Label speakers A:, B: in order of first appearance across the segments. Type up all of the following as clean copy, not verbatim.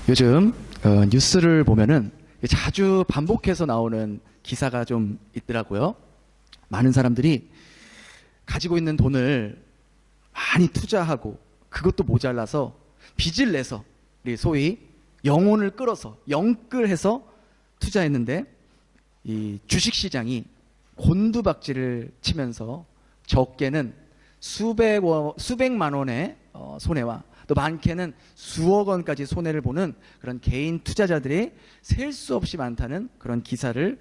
A: 요즘 뉴스를 보면은 자주 반복해서 나오는 기사가 좀 있더라고요. 많은 사람들이 가지고 있는 돈을 많이 투자하고 그것도 모자라서 빚을 내서 소위 영혼을 끌어서 영끌해서 투자했는데 이 주식시장이 곤두박질을 치면서 적게는 수백만 원의 손해와 또 많게는 수억 원까지 손해를 보는 그런 개인 투자자들이 셀 수 없이 많다는 그런 기사를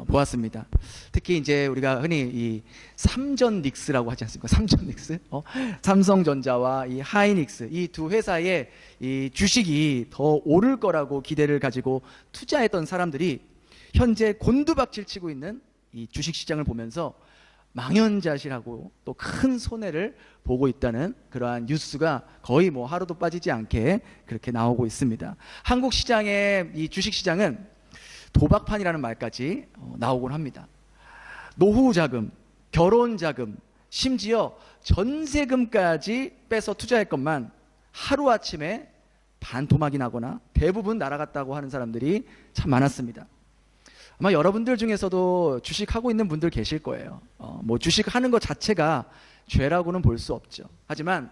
A: 보았습니다. 특히 이제 우리가 흔히 이 삼전 닉스라고 하지 않습니까? 삼전 닉스, 삼성전자와 이 하이닉스 이 두 회사의 이 주식이 더 오를 거라고 기대를 가지고 투자했던 사람들이 현재 곤두박질 치고 있는 이 주식시장을 보면서 망연자실하고 또 큰 손해를 보고 있다는 그러한 뉴스가 거의 뭐 하루도 빠지지 않게 그렇게 나오고 있습니다. 한국 시장의 이 주식시장은 도박판이라는 말까지 나오곤 합니다. 노후 자금, 결혼 자금, 심지어 전세금까지 빼서 투자했건만 하루아침에 반토막이 나거나 대부분 날아갔다고 하는 사람들이 참 많았습니다. 아마 여러분들 중에서도 주식하고 있는 분들 계실 거예요. 뭐 주식하는 것 자체가 죄라고는 볼 수 없죠. 하지만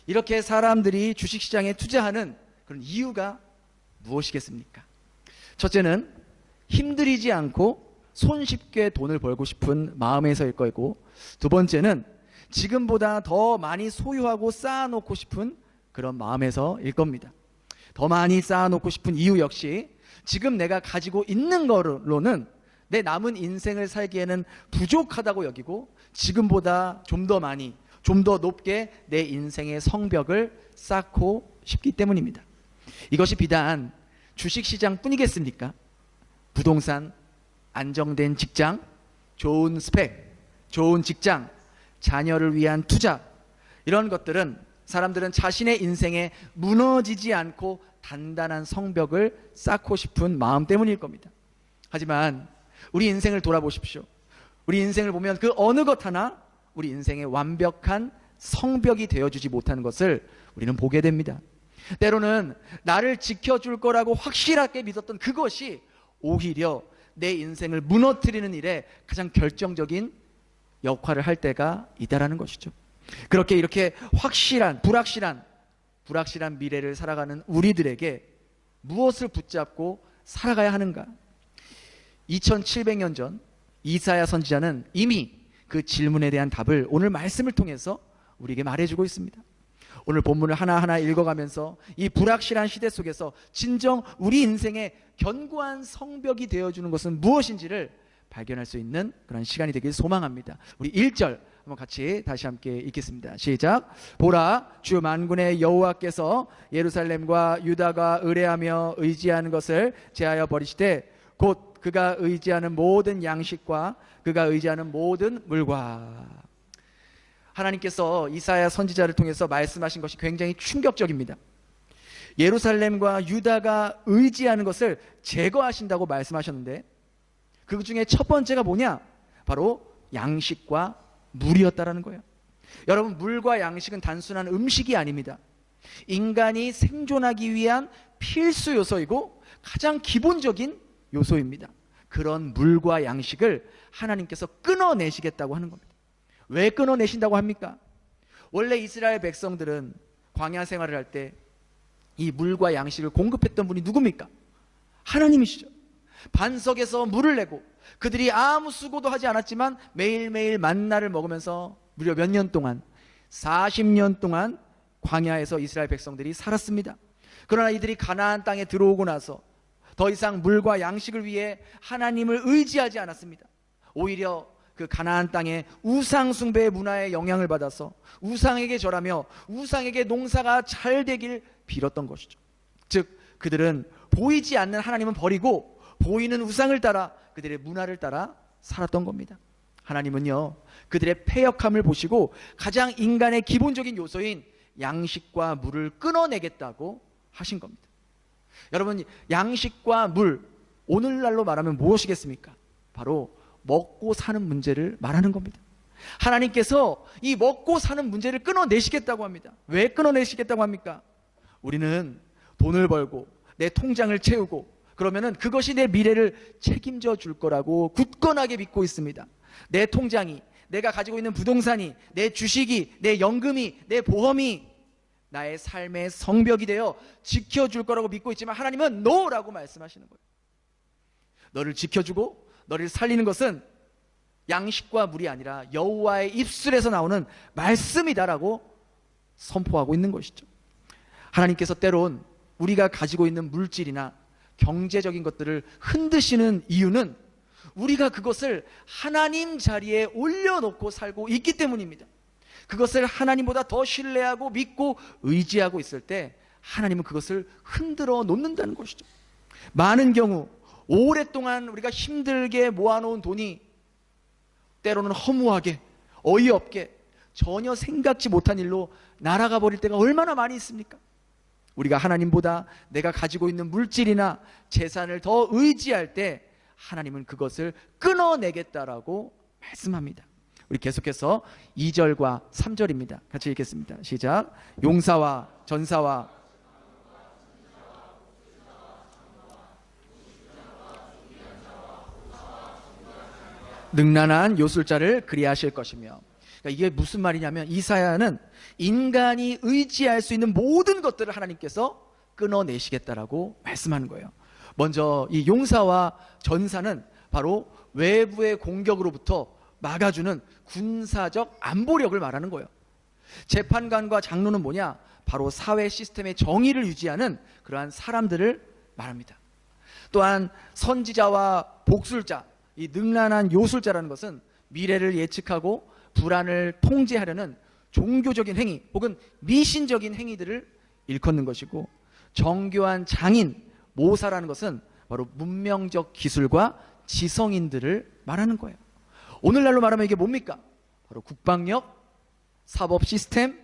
A: 이렇게 사람들이 주식시장에 투자하는 그런 이유가 무엇이겠습니까? 첫째는 힘들이지 않고 손쉽게 돈을 벌고 싶은 마음에서일 거고, 두 번째는 지금보다 더 많이 소유하고 쌓아놓고 싶은 그런 마음에서일 겁니다. 더 많이 쌓아놓고 싶은 이유 역시 지금 내가 가지고 있는 거로는 내 남은 인생을 살기에는 부족하다고 여기고 지금보다 좀 더 많이, 좀 더 높게 내 인생의 성벽을 쌓고 싶기 때문입니다. 이것이 비단 주식시장 뿐이겠습니까? 부동산, 안정된 직장, 좋은 스펙, 좋은 직장, 자녀를 위한 투자, 이런 것들은 사람들은 자신의 인생에 무너지지 않고 단단한 성벽을 쌓고 싶은 마음 때문일 겁니다. 하지만 우리 인생을 돌아보십시오. 우리 인생을 보면 그 어느 것 하나 우리 인생의 완벽한 성벽이 되어주지 못하는 것을 우리는 보게 됩니다. 때로는 나를 지켜줄 거라고 확실하게 믿었던 그것이 오히려 내 인생을 무너뜨리는 일에 가장 결정적인 역할을 할 때가 있다라는 것이죠. 그렇게 이렇게 불확실한 미래를 살아가는 우리들에게 무엇을 붙잡고 살아가야 하는가? 2700년 전 이사야 선지자는 이미 그 질문에 대한 답을 오늘 말씀을 통해서 우리에게 말해주고 있습니다. 오늘 본문을 하나하나 읽어가면서 이 불확실한 시대 속에서 진정 우리 인생의 견고한 성벽이 되어주는 것은 무엇인지를 발견할 수 있는 그런 시간이 되길 소망합니다. 우리 1절 한번 같이 다시 함께 읽겠습니다. 시작. 보라, 주 만군의 여호와께서 예루살렘과 유다가 의뢰하며 의지하는 것을 제하여 버리시되 곧 그가 의지하는 모든 양식과 그가 의지하는 모든 물과. 하나님께서 이사야 선지자를 통해서 말씀하신 것이 굉장히 충격적입니다. 예루살렘과 유다가 의지하는 것을 제거하신다고 말씀하셨는데 그 중에 첫 번째가 뭐냐? 바로 양식과 물이었다라는 거예요. 여러분, 물과 양식은 단순한 음식이 아닙니다. 인간이 생존하기 위한 필수 요소이고 가장 기본적인 요소입니다. 그런 물과 양식을 하나님께서 끊어내시겠다고 하는 겁니다. 왜 끊어내신다고 합니까? 원래 이스라엘 백성들은 광야 생활을 할 때 이 물과 양식을 공급했던 분이 누굽니까? 하나님이시죠. 반석에서 물을 내고 그들이 아무 수고도 하지 않았지만 매일매일 만나를 먹으면서 무려 몇 년 동안, 40년 동안 광야에서 이스라엘 백성들이 살았습니다. 그러나 이들이 가나안 땅에 들어오고 나서 더 이상 물과 양식을 위해 하나님을 의지하지 않았습니다. 오히려 그 가나안 땅의 우상 숭배의 문화에 영향을 받아서 우상에게 절하며 우상에게 농사가 잘 되길 빌었던 것이죠. 즉 그들은 보이지 않는 하나님은 버리고 보이는 우상을 따라 그들의 문화를 따라 살았던 겁니다. 하나님은요, 그들의 패역함을 보시고 가장 인간의 기본적인 요소인 양식과 물을 끊어내겠다고 하신 겁니다. 여러분, 양식과 물, 오늘날로 말하면 무엇이겠습니까? 바로 먹고 사는 문제를 말하는 겁니다. 하나님께서 이 먹고 사는 문제를 끊어내시겠다고 합니다. 왜 끊어내시겠다고 합니까? 우리는 돈을 벌고 내 통장을 채우고 그러면은 그것이 내 미래를 책임져 줄 거라고 굳건하게 믿고 있습니다. 내 통장이, 내가 가지고 있는 부동산이, 내 주식이, 내 연금이, 내 보험이 나의 삶의 성벽이 되어 지켜줄 거라고 믿고 있지만 하나님은 NO라고 말씀하시는 거예요. 너를 지켜주고 너를 살리는 것은 양식과 물이 아니라 여호와의 입술에서 나오는 말씀이다라고 선포하고 있는 것이죠. 하나님께서 때론 우리가 가지고 있는 물질이나 경제적인 것들을 흔드시는 이유는 우리가 그것을 하나님 자리에 올려놓고 살고 있기 때문입니다. 그것을 하나님보다 더 신뢰하고 믿고 의지하고 있을 때 하나님은 그것을 흔들어 놓는다는 것이죠. 많은 경우 오랫동안 우리가 힘들게 모아놓은 돈이 때로는 허무하게, 어이없게, 전혀 생각지 못한 일로 날아가 버릴 때가 얼마나 많이 있습니까? 우리가 하나님보다 내가 가지고 있는 물질이나 재산을 더 의지할 때 하나님은 그것을 끊어내겠다라고 말씀합니다. 우리 계속해서 2절과 3절입니다. 같이 읽겠습니다. 시작. 용사와 전사와 능란한 요술자를 그리하실 것이며. 그러니까 이게 무슨 말이냐면 이사야는 인간이 의지할 수 있는 모든 것들을 하나님께서 끊어내시겠다라고 말씀하는 거예요. 먼저 이 용사와 전사는 바로 외부의 공격으로부터 막아주는 군사적 안보력을 말하는 거예요. 재판관과 장로는 뭐냐? 바로 사회 시스템의 정의를 유지하는 그러한 사람들을 말합니다. 또한 선지자와 복술자, 이 능란한 요술자라는 것은 미래를 예측하고 불안을 통제하려는 종교적인 행위 혹은 미신적인 행위들을 일컫는 것이고, 정교한 장인, 모사라는 것은 바로 문명적 기술과 지성인들을 말하는 거예요. 오늘날로 말하면 이게 뭡니까? 바로 국방력, 사법 시스템,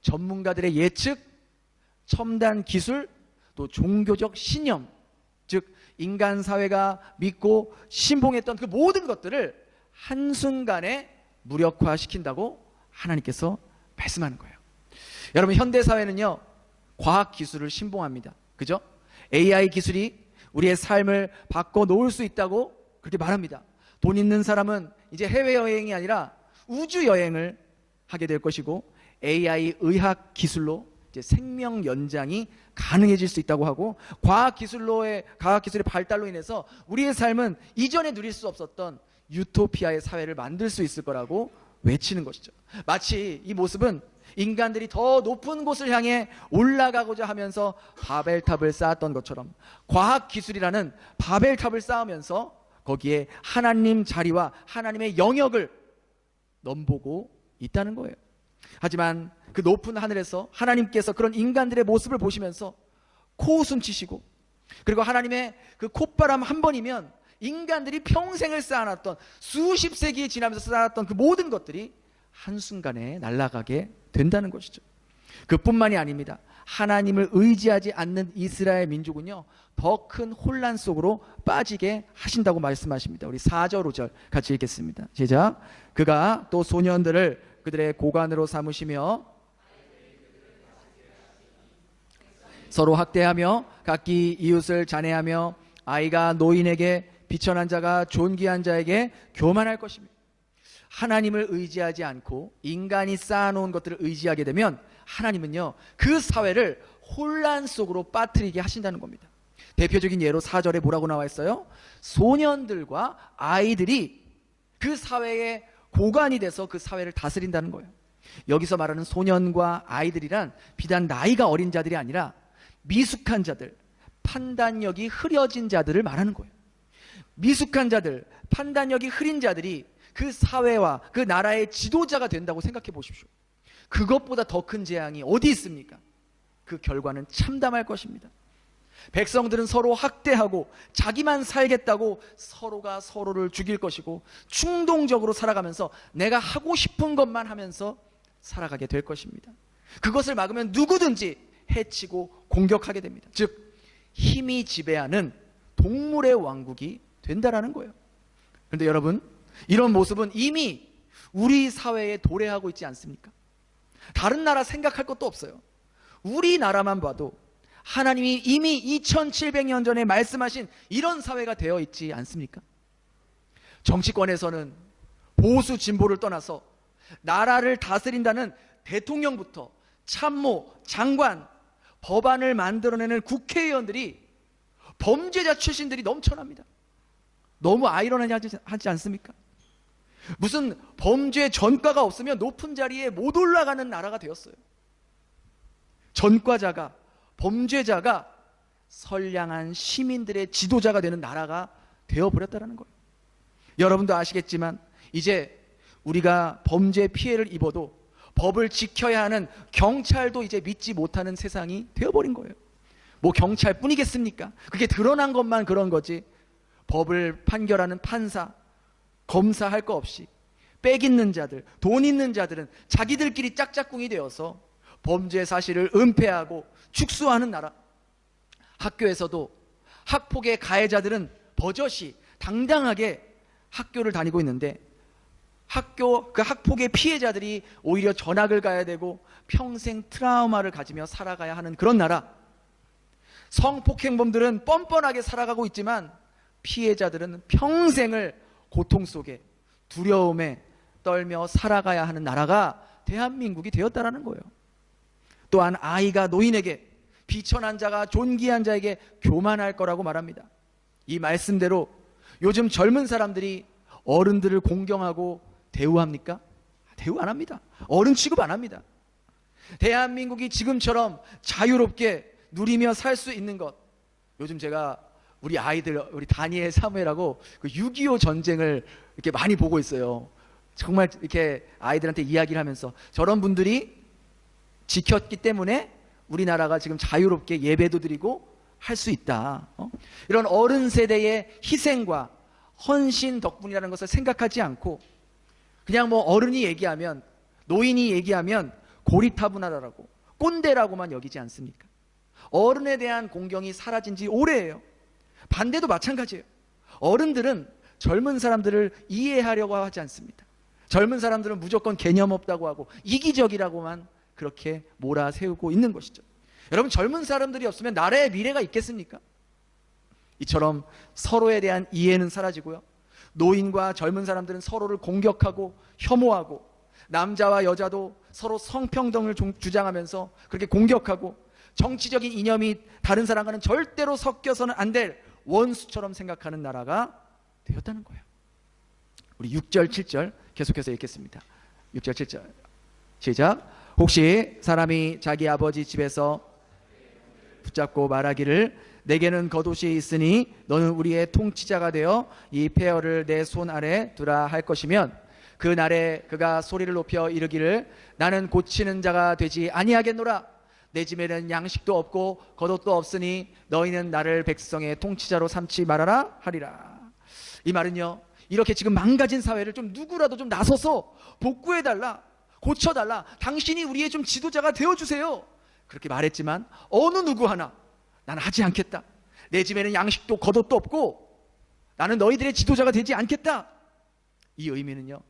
A: 전문가들의 예측, 첨단 기술, 또 종교적 신념, 즉 인간 사회가 믿고 신봉했던 그 모든 것들을 한순간에 무력화시킨다고 하나님께서 말씀하는 거예요. 여러분, 현대 사회는요, 과학 기술을 신봉합니다. 그죠? AI 기술이 우리의 삶을 바꿔놓을 수 있다고 그렇게 말합니다. 돈 있는 사람은 이제 해외여행이 아니라 우주여행을 하게 될 것이고, AI 의학 기술로 이제 생명 연장이 가능해질 수 있다고 하고, 과학 기술의 발달로 인해서 우리의 삶은 이전에 누릴 수 없었던 유토피아의 사회를 만들 수 있을 거라고 외치는 것이죠. 마치 이 모습은 인간들이 더 높은 곳을 향해 올라가고자 하면서 바벨탑을 쌓았던 것처럼 과학기술이라는 바벨탑을 쌓으면서 거기에 하나님 자리와 하나님의 영역을 넘보고 있다는 거예요. 하지만 그 높은 하늘에서 하나님께서 그런 인간들의 모습을 보시면서 코웃음 치시고, 그리고 하나님의 그 콧바람 한 번이면 인간들이 평생을 쌓아놨던, 수십 세기 지나면서 쌓아놨던 그 모든 것들이 한순간에 날아가게 된다는 것이죠. 그뿐만이 아닙니다. 하나님을 의지하지 않는 이스라엘 민족은요, 더 큰 혼란 속으로 빠지게 하신다고 말씀하십니다. 우리 4절 5절 같이 읽겠습니다. 시작. 그가 또 소년들을 그들의 고관으로 삼으시며 서로 학대하며 각기 이웃을 잔해하며 아이가 노인에게 비천한 자가 존귀한 자에게 교만할 것입니다. 하나님을 의지하지 않고 인간이 쌓아놓은 것들을 의지하게 되면 하나님은요, 그 사회를 혼란 속으로 빠뜨리게 하신다는 겁니다. 대표적인 예로 4절에 뭐라고 나와 있어요? 소년들과 아이들이 그 사회의 고관이 돼서 그 사회를 다스린다는 거예요. 여기서 말하는 소년과 아이들이란 비단 나이가 어린 자들이 아니라 미숙한 자들, 판단력이 흐려진 자들을 말하는 거예요. 미숙한 자들, 판단력이 흐린 자들이 그 사회와 그 나라의 지도자가 된다고 생각해 보십시오. 그것보다 더 큰 재앙이 어디 있습니까? 그 결과는 참담할 것입니다. 백성들은 서로 학대하고 자기만 살겠다고 서로가 서로를 죽일 것이고, 충동적으로 살아가면서 내가 하고 싶은 것만 하면서 살아가게 될 것입니다. 그것을 막으면 누구든지 해치고 공격하게 됩니다. 즉 힘이 지배하는 동물의 왕국이 된다라는 거예요. 그런데 여러분, 이런 모습은 이미 우리 사회에 도래하고 있지 않습니까? 다른 나라 생각할 것도 없어요. 우리나라만 봐도 하나님이 이미 2700년 전에 말씀하신 이런 사회가 되어 있지 않습니까? 정치권에서는 보수 진보를 떠나서 나라를 다스린다는 대통령부터 참모, 장관, 법안을 만들어내는 국회의원들이 범죄자 출신들이 넘쳐납니다. 너무 아이러니하지 않습니까? 무슨 범죄 전과가 없으면 높은 자리에 못 올라가는 나라가 되었어요. 전과자가, 범죄자가 선량한 시민들의 지도자가 되는 나라가 되어버렸다는 거예요. 여러분도 아시겠지만 이제 우리가 범죄 피해를 입어도 법을 지켜야 하는 경찰도 이제 믿지 못하는 세상이 되어버린 거예요. 뭐 경찰뿐이겠습니까? 그게 드러난 것만 그런 거지 법을 판결하는 판사, 검사 할 거 없이 빽 있는 자들, 돈 있는 자들은 자기들끼리 짝짝꿍이 되어서 범죄 사실을 은폐하고 축소하는 나라. 학교에서도 학폭의 가해자들은 버젓이 당당하게 학교를 다니고 있는데 그 학폭의 피해자들이 오히려 전학을 가야 되고 평생 트라우마를 가지며 살아가야 하는 그런 나라. 성폭행범들은 뻔뻔하게 살아가고 있지만 피해자들은 평생을 고통 속에 두려움에 떨며 살아가야 하는 나라가 대한민국이 되었다라는 거예요. 또한 아이가 노인에게, 비천한 자가 존귀한 자에게 교만할 거라고 말합니다. 이 말씀대로 요즘 젊은 사람들이 어른들을 공경하고 대우합니까? 대우 안 합니다. 어른 취급 안 합니다. 대한민국이 지금처럼 자유롭게 누리며 살 수 있는 것, 요즘 제가 우리 아이들, 우리 다니엘 사무엘하고 그 6.25 전쟁을 이렇게 많이 보고 있어요. 정말 이렇게 아이들한테 이야기를 하면서 저런 분들이 지켰기 때문에 우리나라가 지금 자유롭게 예배도 드리고 할 수 있다. 이런 어른 세대의 희생과 헌신 덕분이라는 것을 생각하지 않고 그냥 뭐 어른이 얘기하면, 노인이 얘기하면 고리타분하다라고, 꼰대라고만 여기지 않습니까? 어른에 대한 공경이 사라진 지 오래예요. 반대도 마찬가지예요. 어른들은 젊은 사람들을 이해하려고 하지 않습니다. 젊은 사람들은 무조건 개념 없다고 하고 이기적이라고만 그렇게 몰아세우고 있는 것이죠. 여러분, 젊은 사람들이 없으면 나라의 미래가 있겠습니까? 이처럼 서로에 대한 이해는 사라지고요, 노인과 젊은 사람들은 서로를 공격하고 혐오하고, 남자와 여자도 서로 성평등을 주장하면서 그렇게 공격하고, 정치적인 이념이 다른 사람과는 절대로 섞여서는 안 될 원수처럼 생각하는 나라가 되었다는 거예요. 우리 6절 7절 계속해서 읽겠습니다. 6절 7절 시작. 혹시 사람이 자기 아버지 집에서 붙잡고 말하기를 내게는 겉옷이 있으니 너는 우리의 통치자가 되어 이 폐허를 내 손 아래 두라 할 것이면, 그 날에 그가 소리를 높여 이르기를 나는 고치는 자가 되지 아니하겠노라. 내 집에는 양식도 없고 겉옷도 없으니 너희는 나를 백성의 통치자로 삼지 말아라 하리라. 이 말은요, 이렇게 지금 망가진 사회를 좀 누구라도 좀 나서서 복구해달라, 고쳐달라, 당신이 우리의 좀 지도자가 되어주세요, 그렇게 말했지만 어느 누구 하나 나는 하지 않겠다, 내 집에는 양식도 겉옷도 없고 나는 너희들의 지도자가 되지 않겠다. 이 의미는요,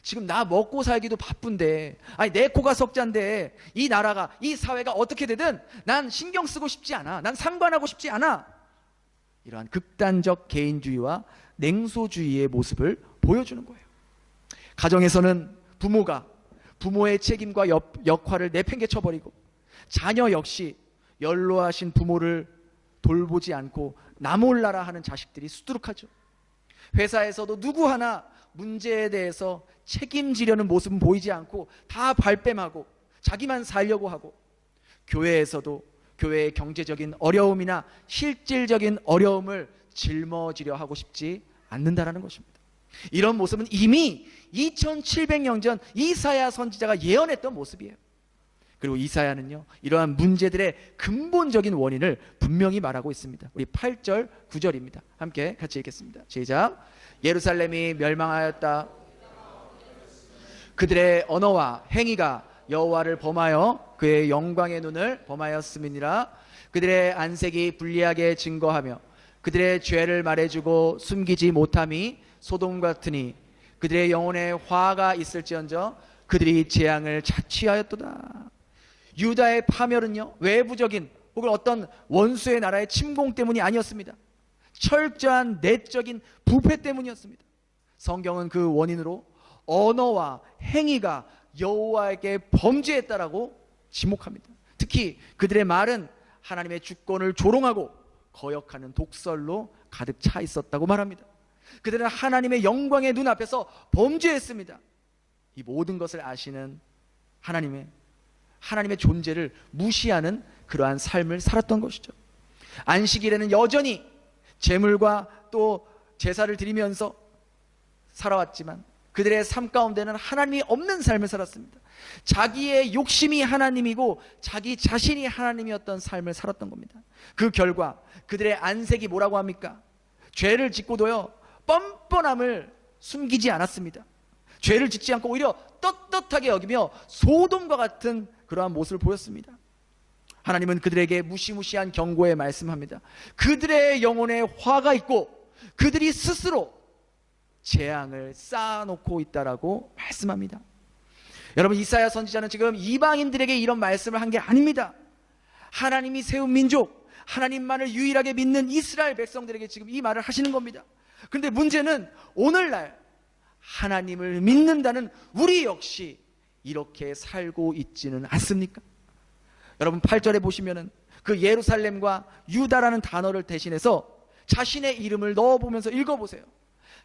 A: 지금 나 먹고 살기도 바쁜데, 아니 내 코가 석잔데 이 나라가, 이 사회가 어떻게 되든 난 신경 쓰고 싶지 않아, 난 상관하고 싶지 않아, 이러한 극단적 개인주의와 냉소주의의 모습을 보여주는 거예요. 가정에서는 부모가 부모의 책임과 역할을 내팽개쳐버리고, 자녀 역시 연로하신 부모를 돌보지 않고 나 몰라라 하는 자식들이 수두룩하죠. 회사에서도 누구 하나 문제에 대해서 책임지려는 모습은 보이지 않고 다 발뺌하고 자기만 살려고 하고, 교회에서도 교회의 경제적인 어려움이나 실질적인 어려움을 짊어지려 하고 싶지 않는다라는 것입니다. 이런 모습은 이미 2700년 전 이사야 선지자가 예언했던 모습이에요. 그리고 이사야는요, 이러한 문제들의 근본적인 원인을 분명히 말하고 있습니다. 우리 8절 9절입니다. 함께 같이 읽겠습니다. 시작. 예루살렘이 멸망하였다. 그들의 언어와 행위가 여호와를 범하여 그의 영광의 눈을 범하였음이니라. 그들의 안색이 불리하게 증거하며 그들의 죄를 말해주고 숨기지 못함이 소돔 같으니, 그들의 영혼에 화가 있을지언정 그들이 재앙을 자취하였도다. 유다의 파멸은요, 외부적인 혹은 어떤 원수의 나라의 침공 때문이 아니었습니다. 철저한 내적인 부패 때문이었습니다. 성경은 그 원인으로 언어와 행위가 여호와에게 범죄했다라고 지목합니다. 특히 그들의 말은 하나님의 주권을 조롱하고 거역하는 독설로 가득 차 있었다고 말합니다. 그들은 하나님의 영광의 눈앞에서 범죄했습니다. 이 모든 것을 아시는 하나님의 존재를 무시하는 그러한 삶을 살았던 것이죠. 안식일에는 여전히 제물과 또 제사를 드리면서 살아왔지만 그들의 삶 가운데는 하나님이 없는 삶을 살았습니다. 자기의 욕심이 하나님이고 자기 자신이 하나님이었던 삶을 살았던 겁니다. 그 결과 그들의 안색이 뭐라고 합니까? 죄를 짓고도요 뻔뻔함을 숨기지 않았습니다. 죄를 짓지 않고 오히려 떳떳하게 여기며 소돔과 같은 그러한 모습을 보였습니다. 하나님은 그들에게 무시무시한 경고에 말씀합니다. 그들의 영혼에 화가 있고 그들이 스스로 재앙을 쌓아놓고 있다라고 말씀합니다. 여러분, 이사야 선지자는 지금 이방인들에게 이런 말씀을 한 게 아닙니다. 하나님이 세운 민족, 하나님만을 유일하게 믿는 이스라엘 백성들에게 지금 이 말을 하시는 겁니다. 그런데 문제는 오늘날 하나님을 믿는다는 우리 역시 이렇게 살고 있지는 않습니까? 여러분, 8절에 보시면은 그 예루살렘과 유다라는 단어를 대신해서 자신의 이름을 넣어보면서 읽어보세요.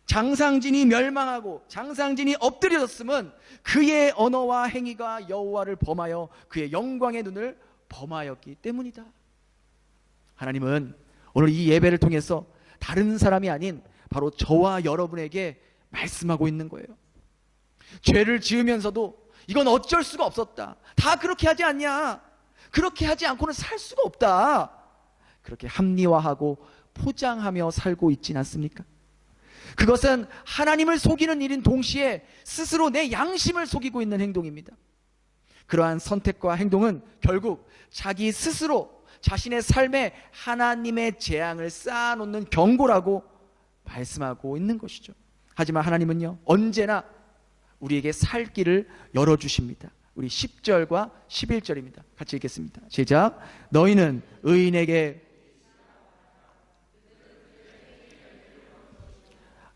A: 장상진이 멸망하고 장상진이 엎드려졌음은 그의 언어와 행위가 여호와를 범하여 그의 영광의 눈을 범하였기 때문이다. 하나님은 오늘 이 예배를 통해서 다른 사람이 아닌 바로 저와 여러분에게 말씀하고 있는 거예요. 죄를 지으면서도 이건 어쩔 수가 없었다. 다 그렇게 하지 않냐? 그렇게 하지 않고는 살 수가 없다. 그렇게 합리화하고 포장하며 살고 있진 않습니까? 그것은 하나님을 속이는 일인 동시에 스스로 내 양심을 속이고 있는 행동입니다. 그러한 선택과 행동은 결국 자기 스스로 자신의 삶에 하나님의 재앙을 쌓아놓는 경고라고 말씀하고 있는 것이죠. 하지만 하나님은요, 언제나 우리에게 살 길을 열어주십니다. 우리 10절과 11절입니다. 같이 읽겠습니다. 시작. 너희는 의인에게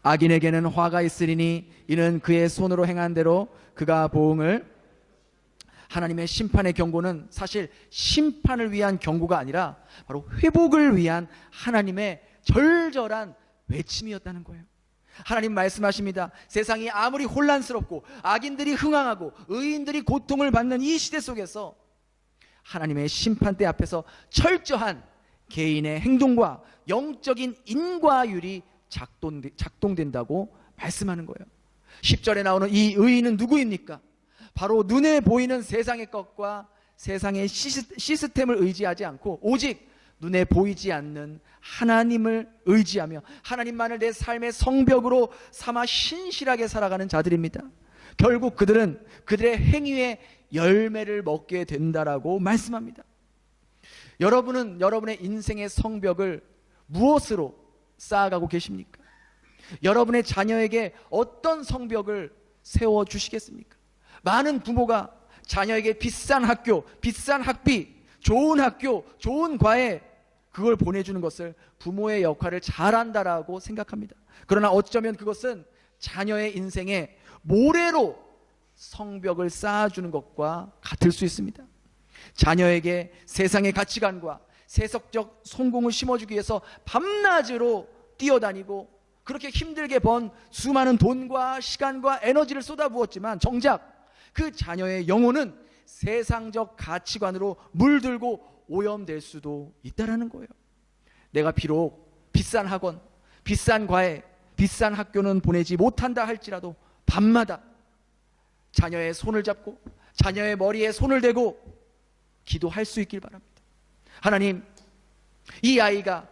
A: 악인에게는 화가 있으리니 이는 그의 손으로 행한 대로 그가 보응을. 하나님의 심판의 경고는 사실 심판을 위한 경고가 아니라 바로 회복을 위한 하나님의 절절한 외침이었다는 거예요. 하나님 말씀하십니다. 세상이 아무리 혼란스럽고 악인들이 흥황하고 의인들이 고통을 받는 이 시대 속에서 하나님의 심판대 앞에서 철저한 개인의 행동과 영적인 인과율이 작동된다고 말씀하는 거예요. 10절에 나오는 이 의인은 누구입니까? 바로 눈에 보이는 세상의 것과 세상의 시스템을 의지하지 않고 오직 눈에 보이지 않는 하나님을 의지하며 하나님만을 내 삶의 성벽으로 삼아 신실하게 살아가는 자들입니다. 결국 그들은 그들의 행위의 열매를 먹게 된다라고 말씀합니다. 여러분은 여러분의 인생의 성벽을 무엇으로 쌓아가고 계십니까? 여러분의 자녀에게 어떤 성벽을 세워주시겠습니까? 많은 부모가 자녀에게 비싼 학교, 비싼 학비, 좋은 학교, 좋은 과외, 그걸 보내주는 것을 부모의 역할을 잘한다라고 생각합니다. 그러나 어쩌면 그것은 자녀의 인생에 모래로 성벽을 쌓아주는 것과 같을 수 있습니다. 자녀에게 세상의 가치관과 세속적 성공을 심어주기 위해서 밤낮으로 뛰어다니고 그렇게 힘들게 번 수많은 돈과 시간과 에너지를 쏟아부었지만 정작 그 자녀의 영혼은 세상적 가치관으로 물들고 오염될 수도 있다는 거예요. 내가 비록 비싼 학원, 비싼 과외, 비싼 학교는 보내지 못한다 할지라도 밤마다 자녀의 손을 잡고 자녀의 머리에 손을 대고 기도할 수 있길 바랍니다. 하나님, 이 아이가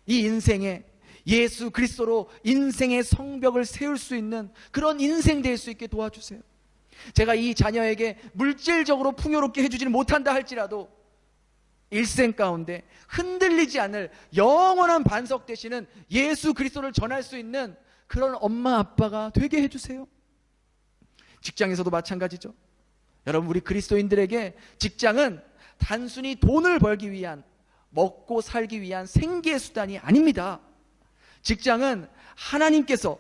A: 이 인생에 예수 그리스도로 인생의 성벽을 세울 수 있는 그런 인생 될 수 있게 도와주세요. 제가 이 자녀에게 물질적으로 풍요롭게 해주지는 못한다 할지라도 일생 가운데 흔들리지 않을 영원한 반석 되시는 예수 그리스도를 전할 수 있는 그런 엄마 아빠가 되게 해주세요. 직장에서도 마찬가지죠. 여러분, 우리 그리스도인들에게 직장은 단순히 돈을 벌기 위한 먹고 살기 위한 생계 수단이 아닙니다. 직장은 하나님께서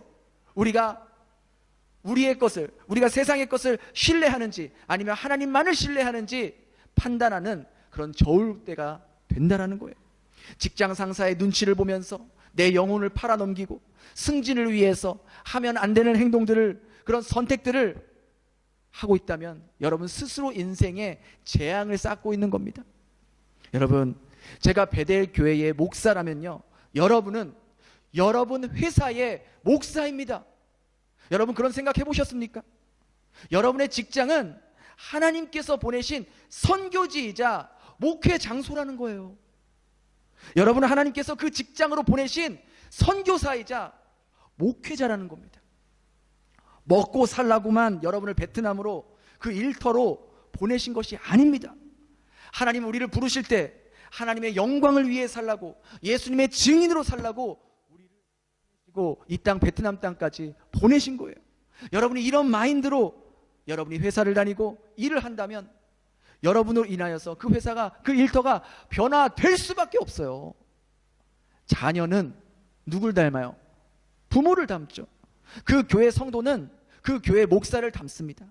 A: 우리의 것을, 우리가 세상의 것을 신뢰하는지 아니면 하나님만을 신뢰하는지 판단하는 그런 저울대가 된다라는 거예요. 직장 상사의 눈치를 보면서 내 영혼을 팔아넘기고 승진을 위해서 하면 안 되는 행동들을, 그런 선택들을 하고 있다면 여러분 스스로 인생에 재앙을 쌓고 있는 겁니다. 여러분, 제가 베델 교회의 목사라면요, 여러분 회사의 목사입니다. 여러분 그런 생각 해보셨습니까? 여러분의 직장은 하나님께서 보내신 선교지이자 목회 장소라는 거예요. 여러분은 하나님께서 그 직장으로 보내신 선교사이자 목회자라는 겁니다. 먹고 살라고만 여러분을 베트남으로, 그 일터로 보내신 것이 아닙니다. 하나님 우리를 부르실 때 하나님의 영광을 위해 살라고, 예수님의 증인으로 살라고 우리를 이 땅 베트남 땅까지 보내신 거예요. 여러분이 이런 마인드로 여러분이 회사를 다니고 일을 한다면 여러분으로 인하여서 그 회사가, 그 일터가 변화될 수밖에 없어요. 자녀는 누굴 닮아요? 부모를 닮죠. 그 교회 성도는 그 교회 목사를 닮습니다.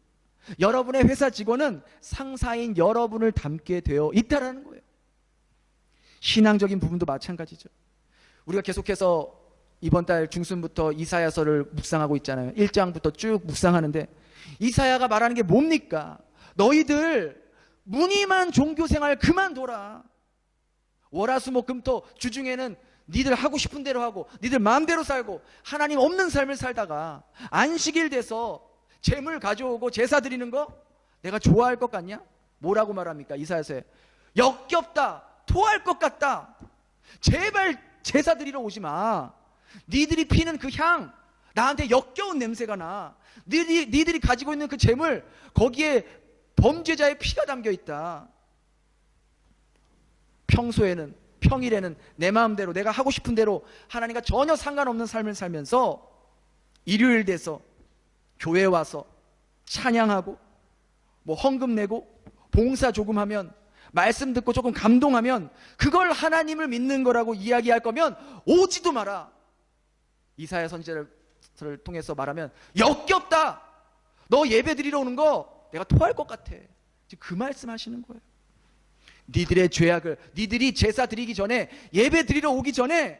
A: 여러분의 회사 직원은 상사인 여러분을 닮게 되어 있다는 거예요. 신앙적인 부분도 마찬가지죠. 우리가 계속해서 이번 달 중순부터 이사야서를 묵상하고 있잖아요. 1장부터 쭉 묵상하는데 이사야가 말하는 게 뭡니까? 너희들 무늬만 종교생활 그만둬라. 월화수목금토 주중에는 니들 하고 싶은 대로 하고 니들 마음대로 살고 하나님 없는 삶을 살다가 안식일 돼서 재물 가져오고 제사 드리는 거 내가 좋아할 것 같냐? 뭐라고 말합니까? 이사야서에 역겹다, 토할 것 같다. 제발 제사 드리러 오지 마. 니들이 피는 그 향 나한테 역겨운 냄새가 나. 니들이 가지고 있는 그 재물 거기에 범죄자의 피가 담겨 있다. 평일에는 내 마음대로 내가 하고 싶은 대로 하나님과 전혀 상관없는 삶을 살면서 일요일 돼서 교회 와서 찬양하고 뭐 헌금 내고 봉사 조금 하면 말씀 듣고 조금 감동하면 그걸 하나님을 믿는 거라고 이야기할 거면 오지도 마라. 이사야 선지자를 통해서 말하면 역겹다. 너 예배 드리러 오는 거 내가 토할 것 같아. 지금 그 말씀 하시는 거예요. 니들의 죄악을, 니들이 제사 드리기 전에, 예배 드리러 오기 전에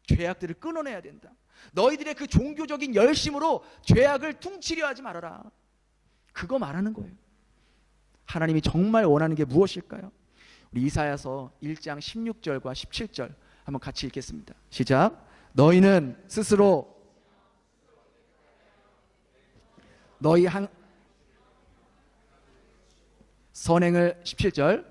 A: 죄악들을 끊어내야 된다. 너희들의 그 종교적인 열심으로 죄악을 퉁치려 하지 말아라. 그거 말하는 거예요. 하나님이 정말 원하는 게 무엇일까요? 우리 이사야서 1장 16절과 17절 한번 같이 읽겠습니다. 시작. 너희는 스스로 너희 선행을 17절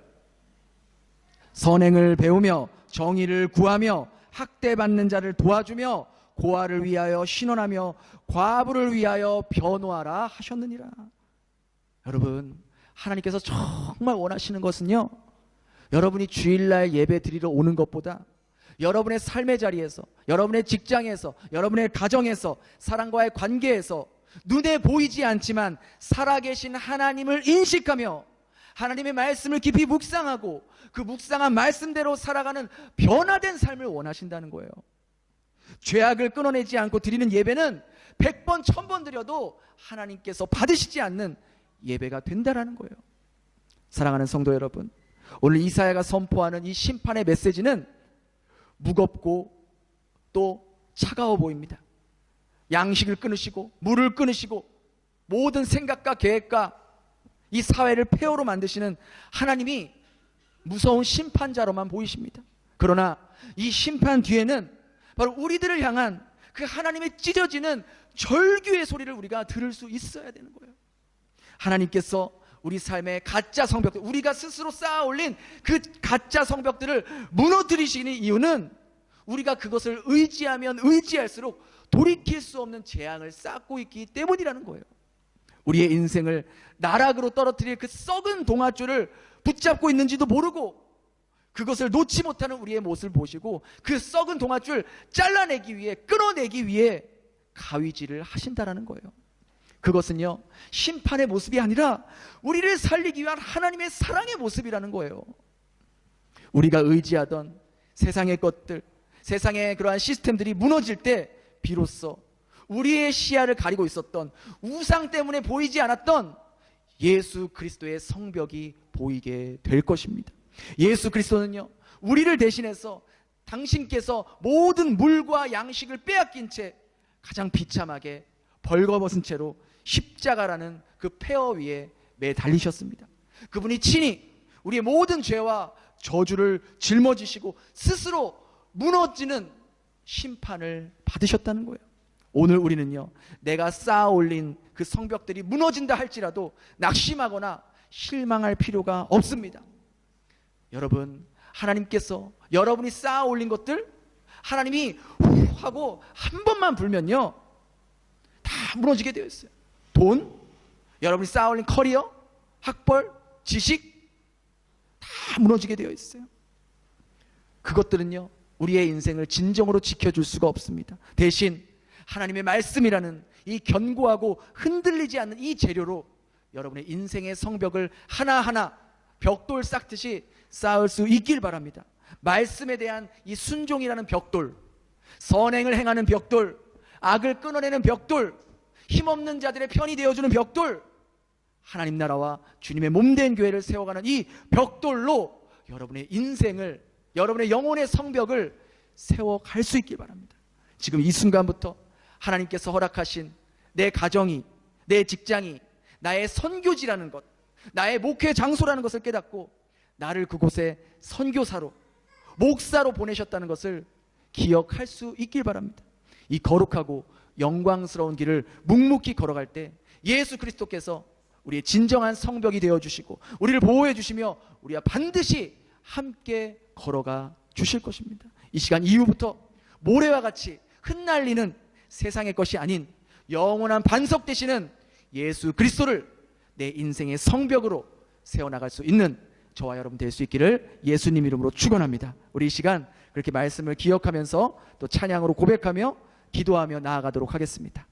A: 선행을 배우며 정의를 구하며 학대받는 자를 도와주며 고아를 위하여 신원하며 과부를 위하여 변호하라 하셨느니라. 여러분, 하나님께서 정말 원하시는 것은요, 여러분이 주일날 예배 드리러 오는 것보다 여러분의 삶의 자리에서, 여러분의 직장에서, 여러분의 가정에서, 사람과의 관계에서 눈에 보이지 않지만 살아계신 하나님을 인식하며 하나님의 말씀을 깊이 묵상하고 그 묵상한 말씀대로 살아가는 변화된 삶을 원하신다는 거예요. 죄악을 끊어내지 않고 드리는 예배는 100번 1000번 드려도 하나님께서 받으시지 않는 예배가 된다라는 거예요. 사랑하는 성도 여러분, 오늘 이사야가 선포하는 이 심판의 메시지는 무겁고 또 차가워 보입니다. 양식을 끊으시고 물을 끊으시고 모든 생각과 계획과 이 사회를 폐허로 만드시는 하나님이 무서운 심판자로만 보이십니다. 그러나 이 심판 뒤에는 바로 우리들을 향한 그 하나님의 찢어지는 절규의 소리를 우리가 들을 수 있어야 되는 거예요. 하나님께서 우리 삶의 가짜 성벽들, 우리가 스스로 쌓아 올린 그 가짜 성벽들을 무너뜨리시는 이유는 우리가 그것을 의지하면 의지할수록 돌이킬 수 없는 재앙을 쌓고 있기 때문이라는 거예요. 우리의 인생을 나락으로 떨어뜨릴 그 썩은 동아줄을 붙잡고 있는지도 모르고 그것을 놓지 못하는 우리의 모습을 보시고 그 썩은 동아줄 잘라내기 위해, 끊어내기 위해 가위질을 하신다라는 거예요. 그것은요, 심판의 모습이 아니라 우리를 살리기 위한 하나님의 사랑의 모습이라는 거예요. 우리가 의지하던 세상의 것들, 세상의 그러한 시스템들이 무너질 때 비로소 우리의 시야를 가리고 있었던 우상 때문에 보이지 않았던 예수 그리스도의 성벽이 보이게 될 것입니다. 예수 그리스도는요, 우리를 대신해서 당신께서 모든 물과 양식을 빼앗긴 채 가장 비참하게 벌거벗은 채로 십자가라는 그 폐허 위에 매달리셨습니다. 그분이 친히 우리의 모든 죄와 저주를 짊어지시고 스스로 무너지는 심판을 받으셨다는 거예요. 오늘 우리는요, 내가 쌓아 올린 그 성벽들이 무너진다 할지라도 낙심하거나 실망할 필요가 없습니다. 여러분, 하나님께서 여러분이 쌓아 올린 것들, 하나님이 후 하고 한 번만 불면요 다 무너지게 되어 있어요. 돈, 여러분이 쌓아 올린 커리어, 학벌, 지식 다 무너지게 되어 있어요. 그것들은요, 우리의 인생을 진정으로 지켜줄 수가 없습니다. 대신 하나님의 말씀이라는 이 견고하고 흔들리지 않는 이 재료로 여러분의 인생의 성벽을 하나하나 벽돌 쌓듯이 쌓을 수 있길 바랍니다. 말씀에 대한 이 순종이라는 벽돌, 선행을 행하는 벽돌, 악을 끊어내는 벽돌, 힘없는 자들의 편이 되어주는 벽돌, 하나님 나라와 주님의 몸된 교회를 세워가는 이 벽돌로 여러분의 인생을, 여러분의 영혼의 성벽을 세워갈 수 있길 바랍니다. 지금 이 순간부터 하나님께서 허락하신 내 가정이, 내 직장이 나의 선교지라는 것, 나의 목회 장소라는 것을 깨닫고 나를 그곳에 선교사로, 목사로 보내셨다는 것을 기억할 수 있길 바랍니다. 이 거룩하고 영광스러운 길을 묵묵히 걸어갈 때 예수 그리스도께서 우리의 진정한 성벽이 되어주시고 우리를 보호해 주시며 우리와 반드시 함께 걸어가 주실 것입니다. 이 시간 이후부터 모래와 같이 흩날리는 세상의 것이 아닌 영원한 반석 되시는 예수 그리스도를 내 인생의 성벽으로 세워나갈 수 있는 저와 여러분 될 수 있기를 예수님 이름으로 축원합니다. 우리 이 시간 그렇게 말씀을 기억하면서 또 찬양으로 고백하며 기도하며 나아가도록 하겠습니다.